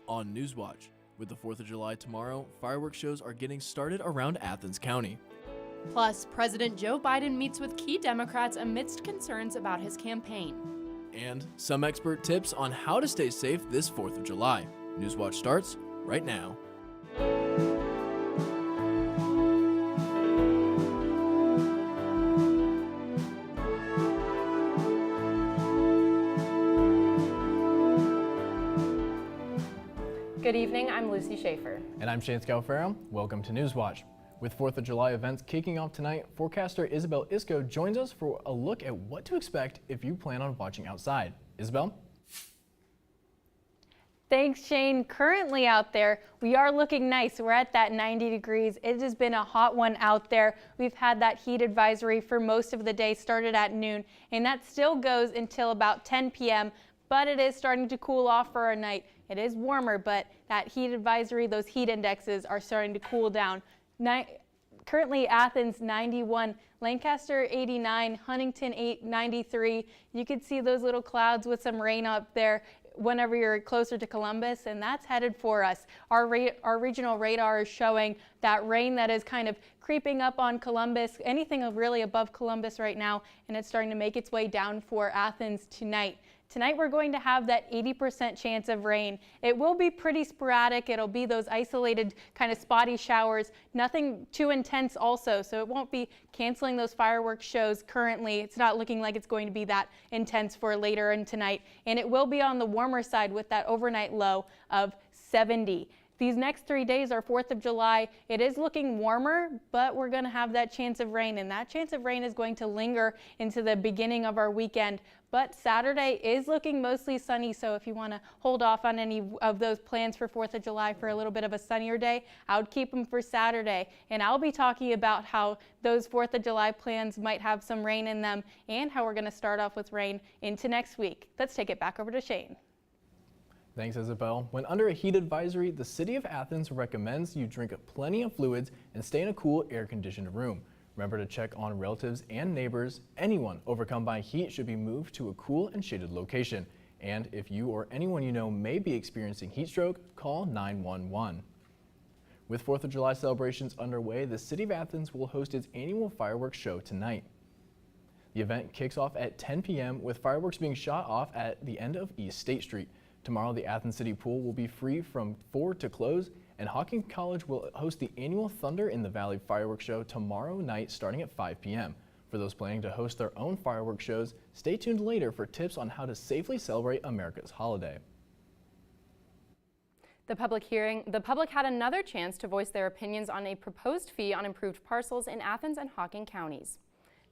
on Newswatch. With the 4th of July tomorrow, fireworks shows are getting started around Athens County. Plus, President Joe Biden meets with key Democrats amidst concerns about his campaign. And some expert tips on how to stay safe this 4th of July. Newswatch starts right now. Good evening, I'm Lucy Schaefer. And I'm Shane Scalfaro. Welcome to Newswatch. With 4th of July events kicking off tonight, forecaster Isabel Isco joins us for a look at what to expect if you plan on watching outside. Isabel? Thanks, Shane. Currently out there, we are looking nice. We're at that 90 degrees. It has been a hot one out there. We've had that heat advisory for most of the day, started at noon, and that still goes until about 10 p.m., but it is starting to cool off for our night. It is warmer, but that heat advisory, those heat indexes are starting to cool down. Currently, Athens 91, Lancaster 89, Huntington 93. You can see those little clouds with some rain up there whenever you're closer to Columbus, and that's headed for us. Our regional radar is showing that rain that is kind of creeping up on Columbus, anything really above Columbus right now, and it's starting to make its way down for Athens tonight. Tonight we're going to have that 80% chance of rain. It will be pretty sporadic. It'll be those isolated kind of spotty showers, nothing too intense also, so it won't be canceling those fireworks shows currently. It's not looking like it's going to be that intense for later in tonight, and it will be on the warmer side with that overnight low of 70. These next 3 days are 4th of July. It is looking warmer, but we're going to have that chance of rain, and that chance of rain is going to linger into the beginning of our weekend. But Saturday is looking mostly sunny, so if you want to hold off on any of those plans for 4th of July for a little bit of a sunnier day, I would keep them for Saturday. And I'll be talking about how those 4th of July plans might have some rain in them and how we're going to start off with rain into next week. Let's take it back over to Shane. Thanks, Isabel. When under a heat advisory, the City of Athens recommends you drink plenty of fluids and stay in a cool, air-conditioned room. Remember to check on relatives and neighbors. Anyone overcome by heat should be moved to a cool and shaded location. And if you or anyone you know may be experiencing heat stroke, call 911. With 4th of July celebrations underway, the City of Athens will host its annual fireworks show tonight. The event kicks off at 10 p.m. with fireworks being shot off at the end of East State Street. Tomorrow, the Athens City Pool will be free from 4 to close, and Hocking College will host the annual Thunder in the Valley fireworks show tomorrow night starting at 5 p.m. For those planning to host their own fireworks shows, stay tuned later for tips on how to safely celebrate America's holiday. The public had another chance to voice their opinions on a proposed fee on improved parcels in Athens and Hocking counties.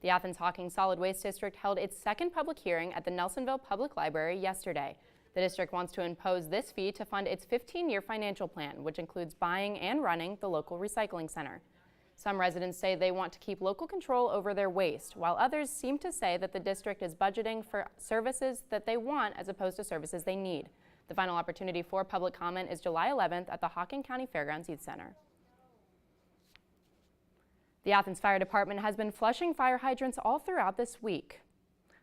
The Athens-Hocking Solid Waste District held its second public hearing at the Nelsonville Public Library yesterday. The district wants to impose this fee to fund its 15-year financial plan, which includes buying and running the local recycling center. Some residents say they want to keep local control over their waste, while others seem to say that the district is budgeting for services that they want as opposed to services they need. The final opportunity for public comment is July 11th at the Hocking County Fairgrounds Youth Center. The Athens Fire Department has been flushing fire hydrants all throughout this week.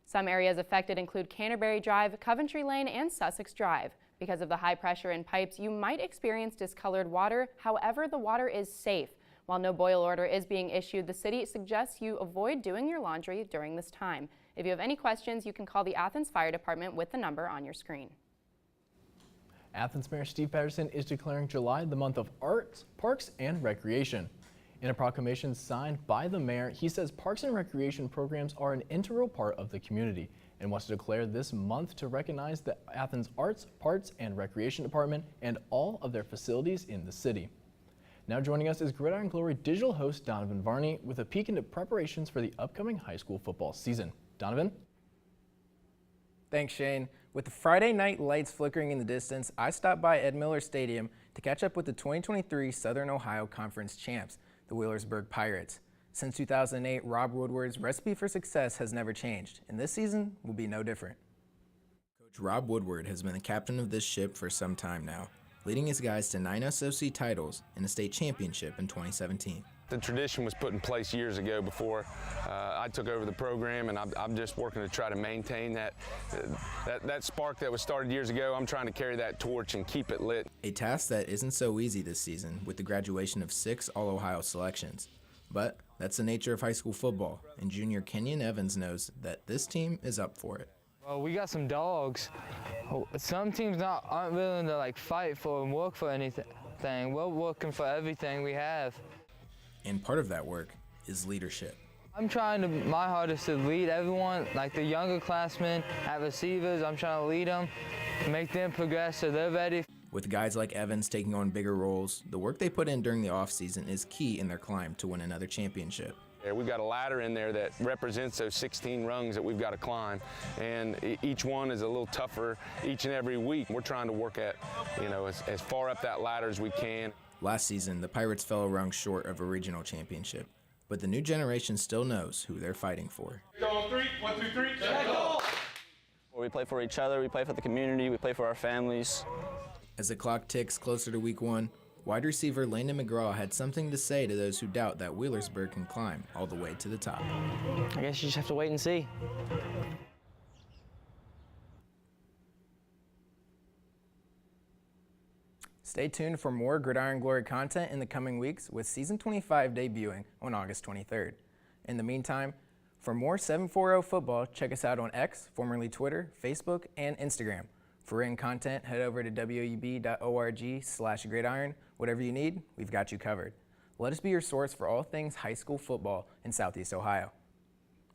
Some areas affected include Canterbury Drive, Coventry Lane, and Sussex Drive. Because of the high pressure in pipes, you might experience discolored water. However, the water is safe. While no boil order is being issued, the city suggests you avoid doing your laundry during this time. If you have any questions, you can call the Athens Fire Department with the number on your screen. Athens Mayor Steve Patterson is declaring July the month of arts, parks, and recreation. In a proclamation signed by the mayor, he says parks and recreation programs are an integral part of the community and wants to declare this month to recognize the Athens Arts, Parks, and Recreation Department and all of their facilities in the city. Now joining us is Gridiron Glory digital host Donovan Varney with a peek into preparations for the upcoming high school football season. Donovan? Thanks, Shane. With the Friday night lights flickering in the distance, I stopped by Ed Miller Stadium to catch up with the 2023 Southern Ohio Conference champs, the Wheelersburg Pirates. Since 2008, Rob Woodward's recipe for success has never changed, and this season will be no different. Coach Rob Woodward has been the captain of this ship for some time now, leading his guys to 9 SOC titles and a state championship in 2017. The tradition was put in place years ago before I took over the program, and I'm just working to try to maintain that spark that was started years ago. I'm trying to carry that torch and keep it lit. A task that isn't so easy this season with the graduation of 6 All-Ohio selections. But that's the nature of high school football, and junior Kenyon Evans knows that this team is up for it. Well, we got some dogs. Some teams aren't willing to fight for and work for anything. We're working for everything we have. And part of that work is leadership. I'm trying my hardest to lead everyone, like the younger classmen at receivers. I'm trying to lead them, make them progress so they're ready. With guys like Evans taking on bigger roles, the work they put in during the offseason is key in their climb to win another championship. We've got a ladder in there that represents those 16 rungs that we've got to climb, and each one is a little tougher each and every week. We're trying to work at, as far up that ladder as we can. Last season, the Pirates fell a rung short of a regional championship, but the new generation still knows who they're fighting for. Go on 3, 1, 2, 3, go! We play for each other, we play for the community, we play for our families. As the clock ticks closer to week 1, wide receiver Landon McGraw had something to say to those who doubt that Wheelersburg can climb all the way to the top. I guess you just have to wait and see. Stay tuned for more Gridiron Glory content in the coming weeks, with Season 25 debuting on August 23rd. In the meantime, for more 740 football, check us out on X, formerly Twitter, Facebook, and Instagram. For written content, head over to woub.org/gridiron. Whatever you need, we've got you covered. Let us be your source for all things high school football in Southeast Ohio.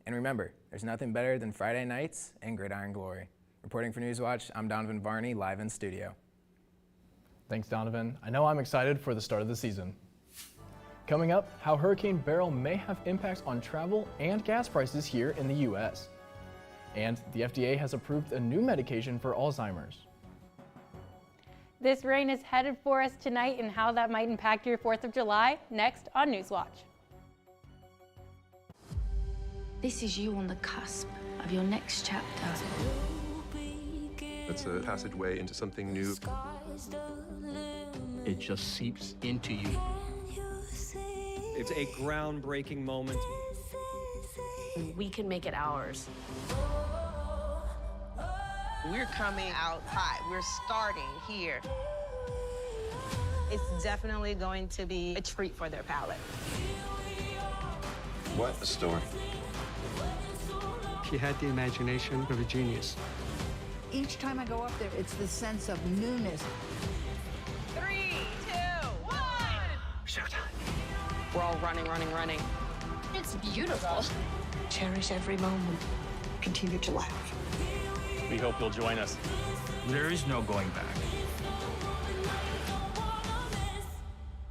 And remember, there's nothing better than Friday nights and Gridiron Glory. Reporting for Newswatch, I'm Donovan Varney, live in studio. Thanks, Donovan. I know I'm excited for the start of the season. Coming up, how Hurricane Beryl may have impacts on travel and gas prices here in the U.S. And the FDA has approved a new medication for Alzheimer's. This rain is headed for us tonight, and how that might impact your 4th of July, next on Newswatch. This is you on the cusp of your next chapter. It's a passageway into something new. It just seeps into you. It's a groundbreaking moment. We can make it ours. We're coming out hot. We're starting here. It's definitely going to be a treat for their palate. What a story. She had the imagination of a genius. Each time I go up there, it's the sense of newness. 3, 2, 1! Showtime. We're all running. It's beautiful. Cherish every moment. Continue to laugh. We hope you'll join us. There is no going back.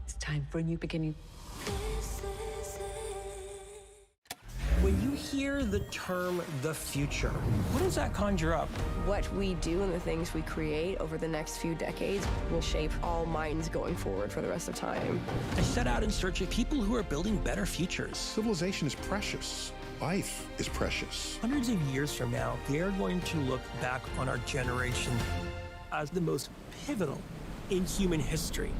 It's time for a new beginning. When you hear the term the future, what does that conjure up? What we do and the things we create over the next few decades will shape all minds going forward for the rest of time. I set out in search of people who are building better futures. Civilization is precious. Life is precious. Hundreds of years from now, they're going to look back on our generation as the most pivotal in human history.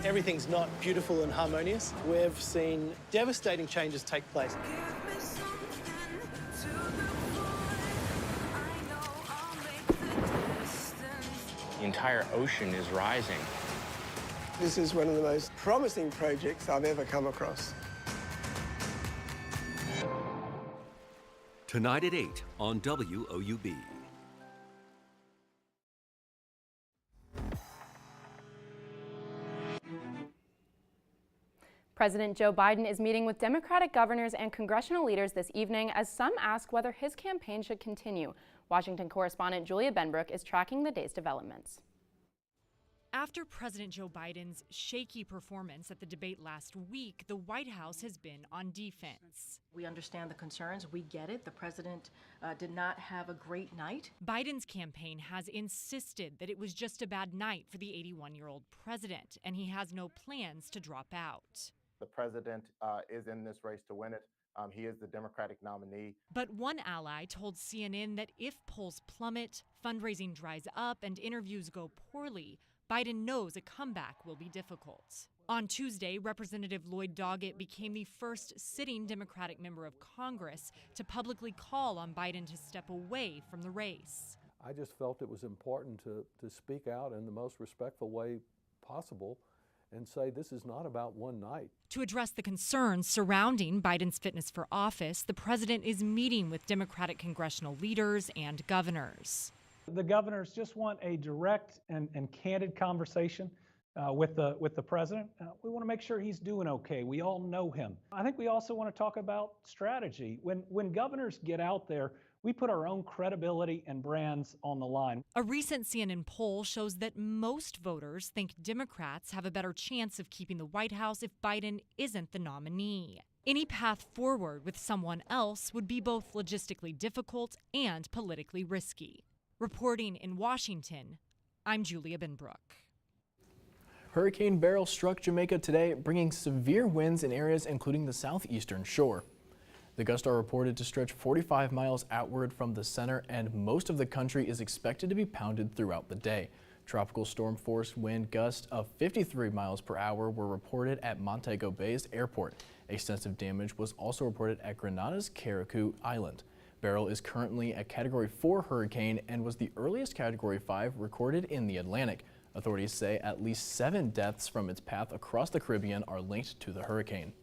Everything's not beautiful and harmonious. We've seen devastating changes take place. The entire ocean is rising. This is one of the most promising projects I've ever come across. Tonight at 8 on WOUB. President Joe Biden is meeting with Democratic governors and congressional leaders this evening as some ask whether his campaign should continue. Washington correspondent Julia Benbrook is tracking the day's developments. After President Joe Biden's shaky performance at the debate last week, the White House has been on defense. We understand the concerns. We get it. The president did not have a great night. Biden's campaign has insisted that it was just a bad night for the 81-year-old president, and he has no plans to drop out. The president is in this race to win it. He is the Democratic nominee. But one ally told CNN that if polls plummet, fundraising dries up, and interviews go poorly, Biden knows a comeback will be difficult. On Tuesday, Representative Lloyd Doggett became the first sitting Democratic member of Congress to publicly call on Biden to step away from the race. I just felt it was important to speak out in the most respectful way possible and say this is not about one night. To address the concerns surrounding Biden's fitness for office, the president is meeting with Democratic congressional leaders and governors. The governors just want a direct and candid conversation with the president. We want to make sure he's doing okay. We all know him. I think we also want to talk about strategy. When governors get out there, we put our own credibility and brands on the line. A recent CNN poll shows that most voters think Democrats have a better chance of keeping the White House if Biden isn't the nominee. Any path forward with someone else would be both logistically difficult and politically risky. Reporting in Washington, I'm Julia Benbrook. Hurricane Beryl struck Jamaica today, bringing severe winds in areas including the southeastern shore. The gusts are reported to stretch 45 miles outward from the center, and most of the country is expected to be pounded throughout the day. Tropical storm force wind gusts of 53 miles per hour were reported at Montego Bay's airport. Extensive damage was also reported at Grenada's Carriacou Island. Beryl is currently a Category 4 hurricane and was the earliest Category 5 recorded in the Atlantic. Authorities say at least 7 deaths from its path across the Caribbean are linked to the hurricane.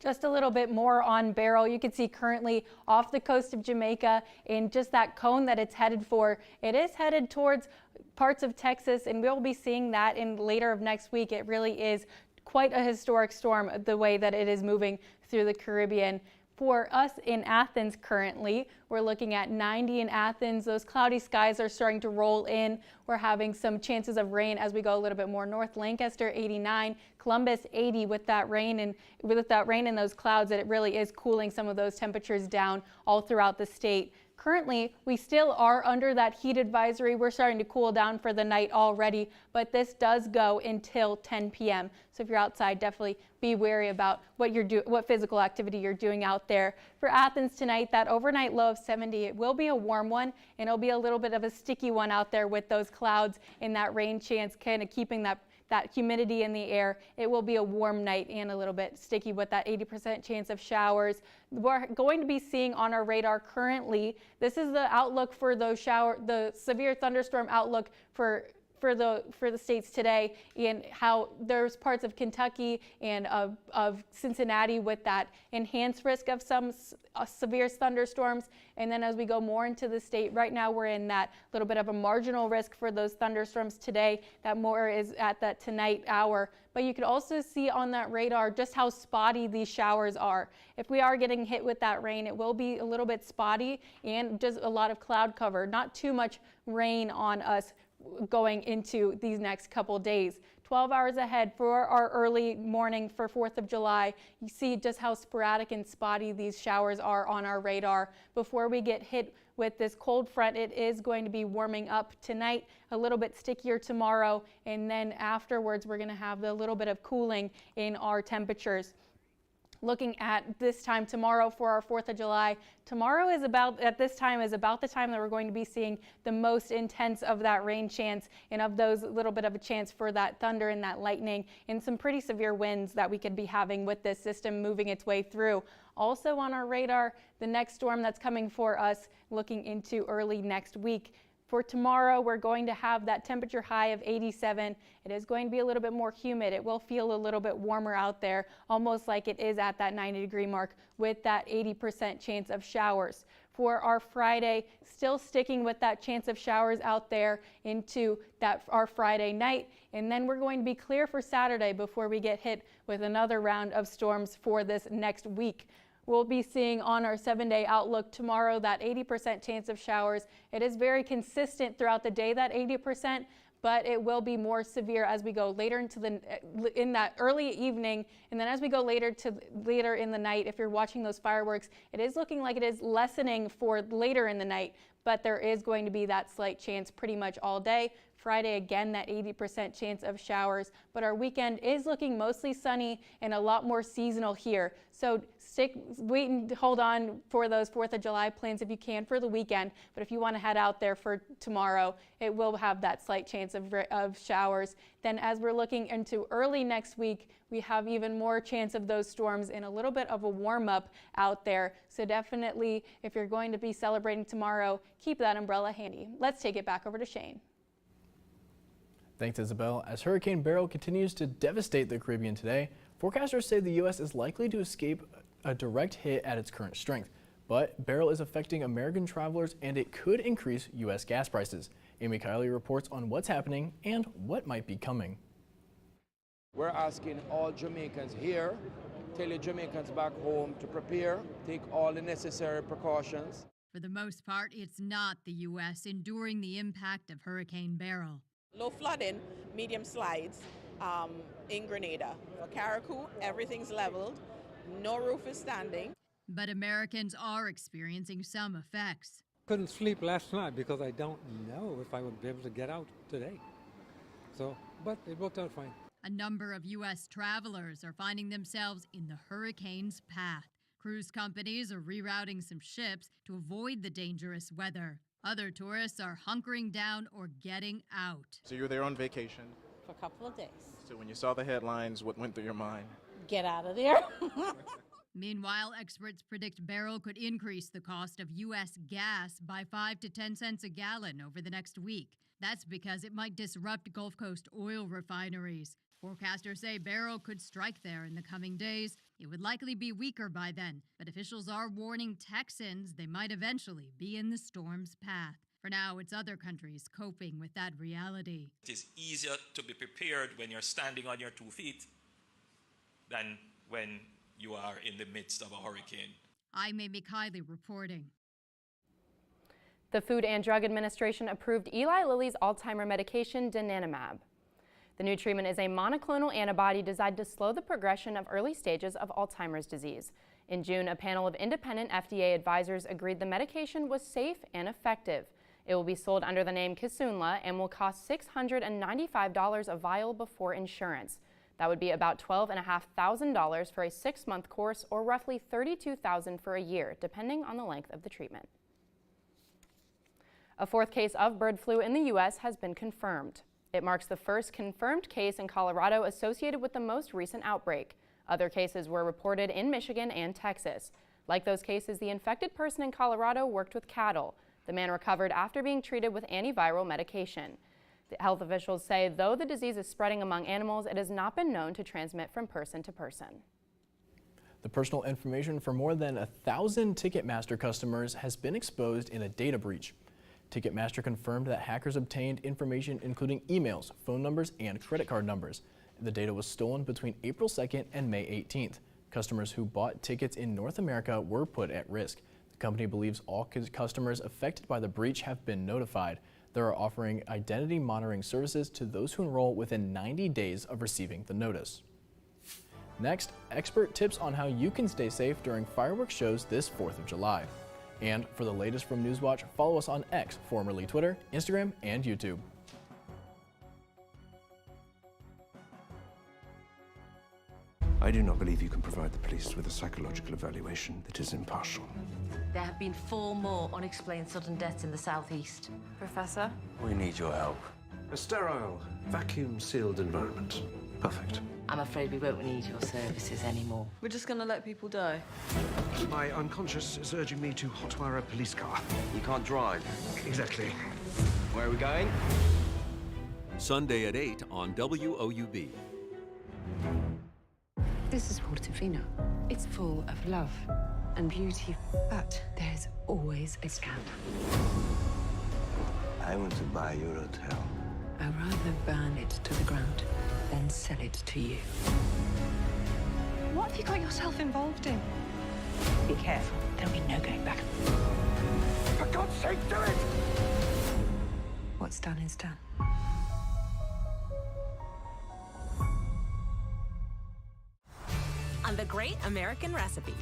Just a little bit more on Beryl. You can see currently off the coast of Jamaica in just that cone that it's headed for. It is headed towards parts of Texas, and we'll be seeing that in later of next week. It really is quite a historic storm the way that it is moving through the Caribbean. For us in Athens currently, we're looking at 90 in Athens. Those cloudy skies are starting to roll in. We're having some chances of rain as we go a little bit more north. Lancaster 89, Columbus 80 with that rain and those clouds, it really is cooling some of those temperatures down all throughout the state. Currently, we still are under that heat advisory. We're starting to cool down for the night already, but this does go until 10 p.m. So if you're outside, definitely be wary about what physical activity you're doing out there. For Athens tonight, that overnight low of 70, it will be a warm one, and it'll be a little bit of a sticky one out there with those clouds and that rain chance, kind of keeping that humidity in the air. It will be a warm night and a little bit sticky with that 80% chance of showers. We're going to be seeing on our radar currently, this is the outlook for the severe thunderstorm outlook for the states today, and how there's parts of Kentucky and of Cincinnati with that enhanced risk of some severe thunderstorms. And then as we go more into the state, right now we're in that little bit of a marginal risk for those thunderstorms today. That more is at that tonight hour. But you can also see on that radar just how spotty these showers are. If we are getting hit with that rain, it will be a little bit spotty and just a lot of cloud cover. Not too much rain on us going into these next couple days. 12 hours ahead for our early morning for 4th of July, you see just how sporadic and spotty these showers are on our radar. Before we get hit with this cold front, it is going to be warming up tonight, a little bit stickier tomorrow, and then afterwards we're going to have a little bit of cooling in our temperatures. Looking at this time tomorrow for our 4th of July, tomorrow is at this time is about the time that we're going to be seeing the most intense of that rain chance and of those little bit of a chance for that thunder and that lightning and some pretty severe winds that we could be having with this system moving its way through. Also on our radar, the next storm that's coming for us looking into early next week. For tomorrow, we're going to have that temperature high of 87. It is going to be a little bit more humid. It will feel a little bit warmer out there, almost like it is at that 90-degree mark with that 80% chance of showers. For our Friday, still sticking with that chance of showers out there into our Friday night. And then we're going to be clear for Saturday before we get hit with another round of storms for this next week. We'll be seeing on our 7-day outlook tomorrow that 80% chance of showers. It is very consistent throughout the day, that 80%, but it will be more severe as we go later in that early evening. And then as we go later in the night, if you're watching those fireworks, it is looking like it is lessening for later in the night, but there is going to be that slight chance pretty much all day Friday, again, that 80% chance of showers, but our weekend is looking mostly sunny and a lot more seasonal here. So wait and hold on for those 4th of July plans if you can for the weekend. But if you want to head out there for tomorrow, it will have that slight chance of showers. Then as we're looking into early next week, we have even more chance of those storms and a little bit of a warm up out there. So definitely, if you're going to be celebrating tomorrow, keep that umbrella handy. Let's take it back over to Shane. Thanks, Isabel. As Hurricane Beryl continues to devastate the Caribbean today, forecasters say the U.S. is likely to escape a direct hit at its current strength. But Beryl is affecting American travelers and it could increase U.S. gas prices. Amy Kiley reports on what's happening and what might be coming. We're asking all Jamaicans here, tell your Jamaicans back home to prepare, take all the necessary precautions. For the most part, it's not the U.S. enduring the impact of Hurricane Beryl. Low flooding, medium slides in Grenada. For Carriacou, everything's leveled, no roof is standing. But Americans are experiencing some effects. Couldn't sleep last night because I don't know if I would be able to get out today. But it worked out fine. A number of U.S. travelers are finding themselves in the hurricane's path. Cruise companies are rerouting some ships to avoid the dangerous weather. Other tourists are hunkering down or getting out. So you were there on vacation? For a couple of days. So when you saw the headlines, what went through your mind? Get out of there. Meanwhile, experts predict Beryl could increase the cost of U.S. gas by 5 to 10 cents a gallon over the next week. That's because it might disrupt Gulf Coast oil refineries. Forecasters say Beryl could strike there in the coming days. It would likely be weaker by then, but officials are warning Texans they might eventually be in the storm's path. For now, it's other countries coping with that reality. It is easier to be prepared when you're standing on your 2 feet than when you are in the midst of a hurricane. I'm Amy Kiley reporting. The Food and Drug Administration approved Eli Lilly's Alzheimer medication, donanemab. The new treatment is a monoclonal antibody designed to slow the progression of early stages of Alzheimer's disease. In June, a panel of independent FDA advisors agreed the medication was safe and effective. It will be sold under the name Kisunla and will cost $695 a vial before insurance. That would be about $12,500 for a 6-month course or roughly $32,000 for a year, depending on the length of the treatment. A 4th case of bird flu in the U.S. has been confirmed. It marks the first confirmed case in Colorado associated with the most recent outbreak. Other cases were reported in Michigan and Texas. Like those cases, the infected person in Colorado worked with cattle. The man recovered after being treated with antiviral medication. The health officials say though the disease is spreading among animals, it has not been known to transmit from person to person. The personal information for more than 1,000 Ticketmaster customers has been exposed in a data breach. Ticketmaster confirmed that hackers obtained information including emails, phone numbers, and credit card numbers. The data was stolen between April 2nd and May 18th. Customers who bought tickets in North America were put at risk. The company believes all customers affected by the breach have been notified. They are offering identity monitoring services to those who enroll within 90 days of receiving the notice. Next, expert tips on how you can stay safe during fireworks shows this 4th of July. And for the latest from Newswatch, follow us on X, formerly Twitter, Instagram, and YouTube. I do not believe you can provide the police with a psychological evaluation that is impartial. There have been 4 more unexplained sudden deaths in the southeast. Professor? We need your help. A sterile, vacuum-sealed environment. Perfect. I'm afraid we won't need your services anymore. We're just gonna let people die. My unconscious is urging me to hotwire a police car. You can't drive. Exactly. Where are we going? Sunday at 8 on WOUB. This is Portofino. It's full of love and beauty, but there's always a scandal. I want to buy your hotel. I'd rather burn it to the ground than sell it to you. What have you got yourself involved in? Be careful. There'll be no going back. For God's sake, do it! What's done is done. On the Great American Recipe.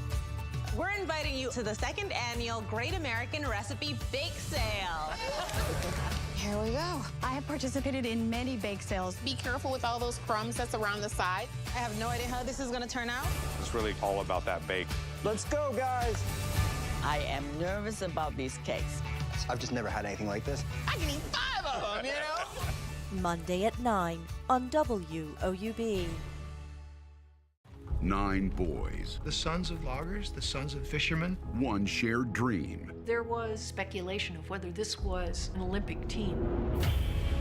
We're inviting you to the 2nd annual Great American Recipe Bake Sale. Here we go. I have participated in many bake sales. Be careful with all those crumbs that's around the side. I have no idea how this is gonna turn out. It's really all about that bake. Let's go, guys. I am nervous about these cakes. I've just never had anything like this. I can eat 5 of them, you know? Monday at 9 on WOUB. 9 boys. The sons of loggers, the sons of fishermen. One shared dream. There was speculation of whether this was an Olympic team.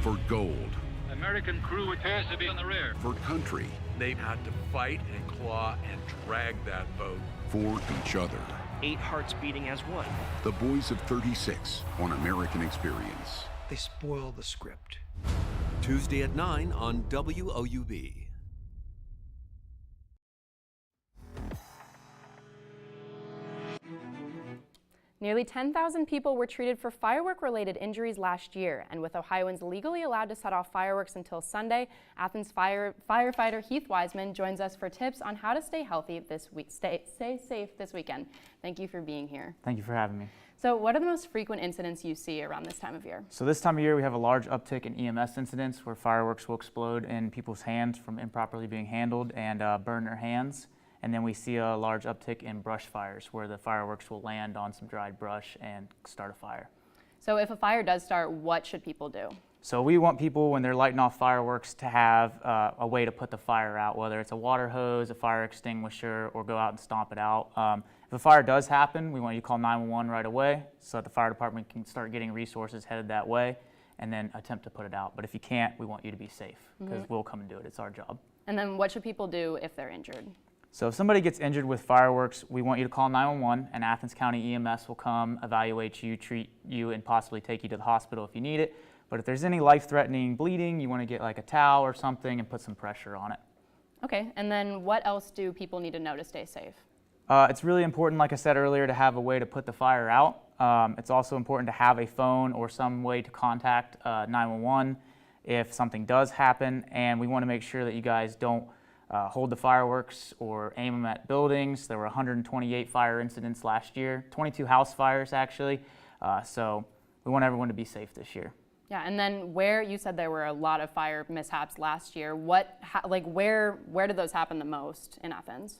For gold. American crew appears to be in the rear. For country. They had to fight and claw and drag that boat. For each other. 8 hearts beating as one. The Boys of 36 on American Experience. They spoil the script. Tuesday at 9 on WOUB. Nearly 10,000 people were treated for firework-related injuries last year, and with Ohioans legally allowed to set off fireworks until Sunday, Athens firefighter Heath Wiseman joins us for tips on how to stay healthy this week, stay safe this weekend. Thank you for being here. Thank you for having me. So what are the most frequent incidents you see around this time of year? So this time of year we have a large uptick in EMS incidents where fireworks will explode in people's hands from improperly being handled and burn their hands. And then we see a large uptick in brush fires where the fireworks will land on some dried brush and start a fire. So if a fire does start, what should people do? So we want people, when they're lighting off fireworks, to have a way to put the fire out, whether it's a water hose, a fire extinguisher, or go out and stomp it out. If a fire does happen, we want you to call 911 right away so that the fire department can start getting resources headed that way and then attempt to put it out. But if you can't, we want you to be safe because we'll come and do it. It's our job. And then what should people do if they're injured? So if somebody gets injured with fireworks, we want you to call 911 and Athens County EMS will come, evaluate you, treat you, and possibly take you to the hospital if you need it. But if there's any life-threatening bleeding, you want to get like a towel or something and put some pressure on it. Okay, and then what else do people need to know to stay safe? It's really important, like I said earlier, to have a way to put the fire out. It's also important to have a phone or some way to contact 911 if something does happen, and we want to make sure that you guys don't hold the fireworks or aim them at buildings. There were 128 fire incidents last year, 22 house fires actually, so we want everyone to be safe this year. Yeah, and then where you said there were a lot of fire mishaps last year, where did those happen the most in Athens?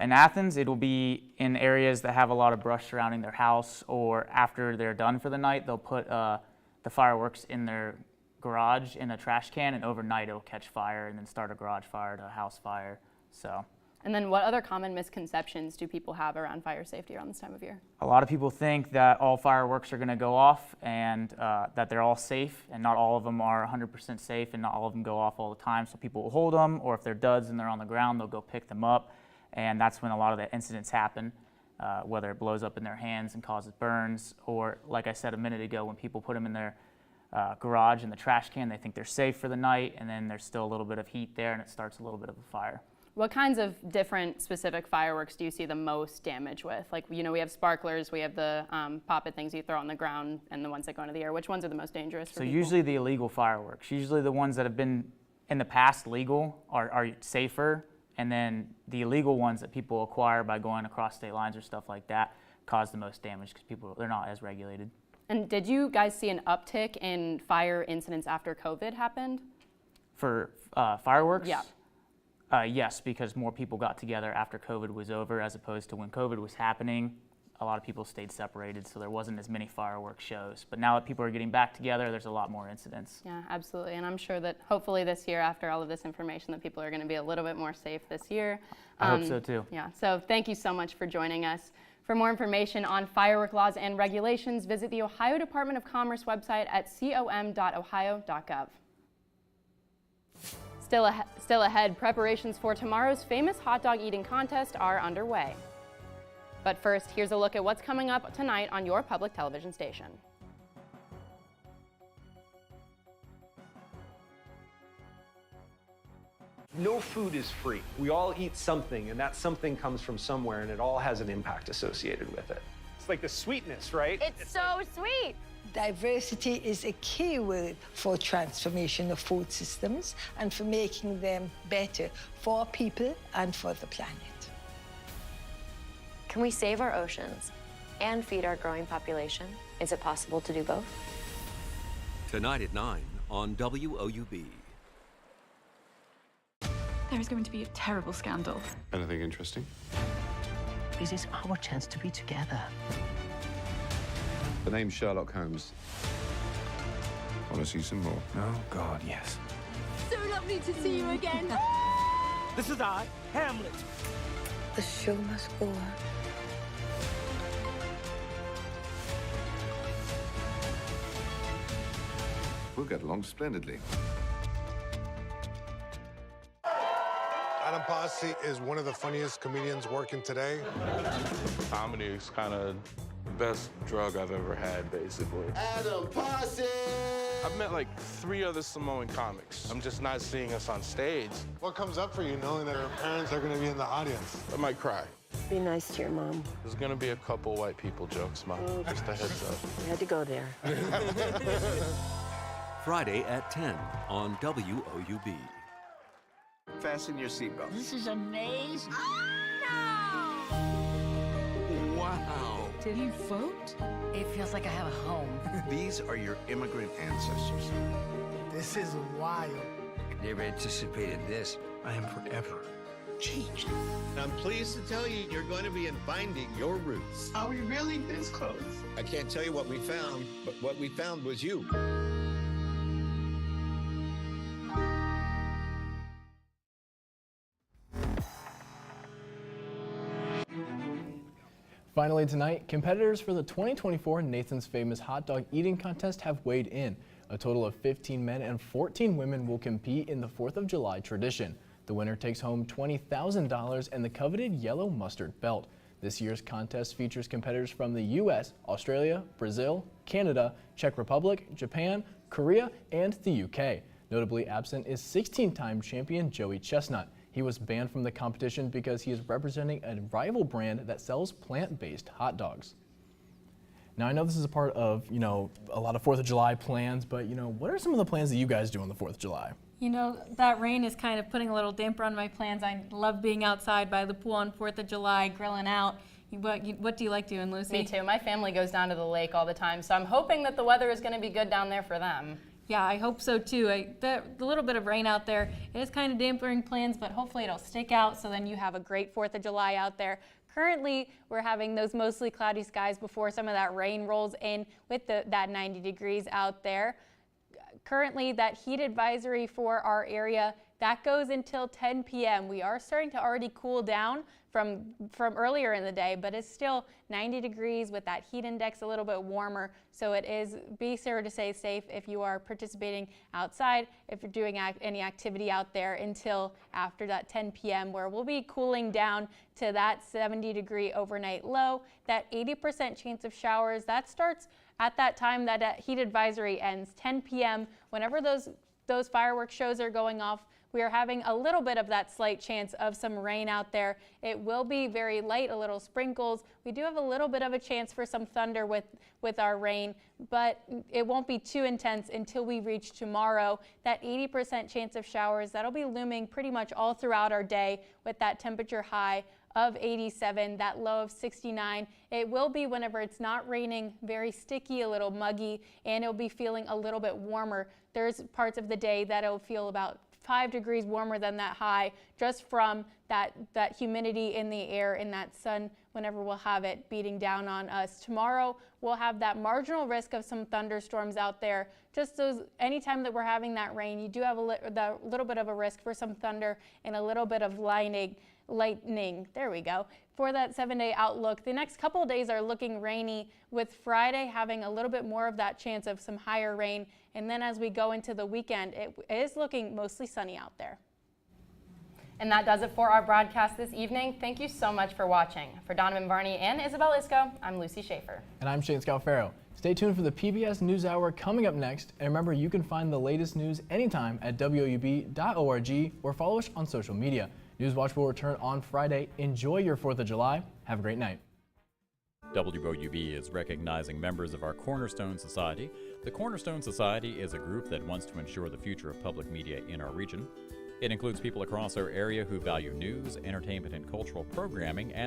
In Athens, it'll be in areas that have a lot of brush surrounding their house, or after they're done for the night, they'll put the fireworks in their garage in a trash can, and overnight it'll catch fire and then start a garage fire to a house fire. So. And then what other common misconceptions do people have around fire safety around this time of year? A lot of people think that all fireworks are going to go off and that they're all safe, and not all of them are 100% safe and not all of them go off all the time. So people will hold them, or if they're duds and they're on the ground, they'll go pick them up, and that's when a lot of the incidents happen, whether it blows up in their hands and causes burns, or like I said a minute ago, when people put them in their garage in the trash can, they think they're safe for the night, and then there's still a little bit of heat there and it starts a little bit of a fire. What kinds of different specific fireworks do you see the most damage with? Like, you know, we have sparklers, we have the pop-it things you throw on the ground, and the ones that go into the air. Which ones are the most dangerous for people? Usually the illegal fireworks. Usually the ones that have been in the past legal are safer, and then the illegal ones that people acquire by going across state lines or stuff like that cause the most damage because they're not as regulated. And did you guys see an uptick in fire incidents after COVID happened? For fireworks? Yeah. Yes, because more people got together after COVID was over, as opposed to when COVID was happening. A lot of people stayed separated, so there wasn't as many fireworks shows. But now that people are getting back together, there's a lot more incidents. Yeah, absolutely. And I'm sure that hopefully this year, after all of this information, that people are going to be a little bit more safe this year. I hope so too. Yeah, so thank you so much for joining us. For more information on firework laws and regulations, visit the Ohio Department of Commerce website at com.ohio.gov. Still ahead, preparations for tomorrow's famous hot dog eating contest are underway. But first, here's a look at what's coming up tonight on your public television station. No food is free. We all eat something, and that something comes from somewhere, and it all has an impact associated with it. It's like the sweetness, right? It's so sweet. Diversity is a key word for transformation of food systems and for making them better for people and for the planet. Can we save our oceans and feed our growing population? Is it possible to do both? Tonight at 9 on WOUB. There's going to be a terrible scandal. Anything interesting? This is our chance to be together. The name's Sherlock Holmes. Want to see some more? Oh, God, yes. So lovely to see you again. This is I, Hamlet. The show must go on. We'll get along splendidly. Adam Posse is one of the funniest comedians working today. Comedy is kind of the best drug I've ever had, basically. Adam Posse! I've met like 3 other Samoan comics. I'm just not seeing us on stage. What comes up for you knowing that our parents are going to be in the audience? I might cry. Be nice to your mom. There's going to be a couple white people jokes, Mom. Just a heads up. You had to go there. Friday at 10 on WOUB. Fasten your seatbelt. This is amazing. Wow. Did you vote? It feels like I have a home. These are your immigrant ancestors. This is wild. Never anticipated this. I am forever changed. I'm pleased to tell you you're going to be finding your roots. Are we really this close? I can't tell you what we found, but what we found was you. Finally tonight, competitors for the 2024 Nathan's Famous Hot Dog Eating Contest have weighed in. A total of 15 men and 14 women will compete in the 4th of July tradition. The winner takes home $20,000 and the coveted yellow mustard belt. This year's contest features competitors from the U.S., Australia, Brazil, Canada, Czech Republic, Japan, Korea, and the U.K. Notably absent is 16-time champion Joey Chestnut. He was banned from the competition because he is representing a rival brand that sells plant-based hot dogs. Now, I know this is a part of, a lot of 4th of July plans, but, what are some of the plans that you guys do on the 4th of July? That rain is kind of putting a little damper on my plans. I love being outside by the pool on 4th of July, grilling out. What do you like doing, Lucy? Me too. My family goes down to the lake all the time, so I'm hoping that the weather is going to be good down there for them. Yeah, I hope so too. The little bit of rain out there, it is kind of dampening plans, but hopefully it'll stick out so then you have a great 4th of July out there. Currently, we're having those mostly cloudy skies before some of that rain rolls in with that 90 degrees out there. Currently, that heat advisory for our area, that goes until 10 p.m. We are starting to already cool down from earlier in the day, but it's still 90 degrees with that heat index a little bit warmer. So be sure to stay safe if you are participating outside, if you're doing any activity out there until after that 10 p.m. where we'll be cooling down to that 70 degree overnight low. That 80% chance of showers, that starts at that time that heat advisory ends, 10 p.m. Whenever those fireworks shows are going off, we are having a little bit of that slight chance of some rain out there. It will be very light, a little sprinkles. We do have a little bit of a chance for some thunder with our rain, but it won't be too intense until we reach tomorrow. That 80% chance of showers, that'll be looming pretty much all throughout our day with that temperature high of 87, that low of 69. It will be whenever it's not raining, very sticky, a little muggy, and it'll be feeling a little bit warmer. There's parts of the day that it'll feel about 5 degrees warmer than that high just from that humidity in the air and that sun whenever we'll have it beating down on us. Tomorrow we'll have that marginal risk of some thunderstorms out there. Just anytime that we're having that rain, you do have a little bit of a risk for some thunder and a little bit of lightning. There we go. For that 7-day outlook, the next couple of days are looking rainy, with Friday having a little bit more of that chance of some higher rain. And then as we go into the weekend, it is looking mostly sunny out there. And that does it for our broadcast this evening. Thank you so much for watching. For Donovan Varney and Isabel Isco, I'm Lucy Schaefer. And I'm Shane Scalfaro. Stay tuned for the PBS NewsHour coming up next. And remember, you can find the latest news anytime at woub.org or follow us on social media. Newswatch will return on Friday. Enjoy your 4th of July. Have a great night. WOUB is recognizing members of our Cornerstone Society. The Cornerstone Society is a group that wants to ensure the future of public media in our region. It includes people across our area who value news, entertainment, and cultural programming, and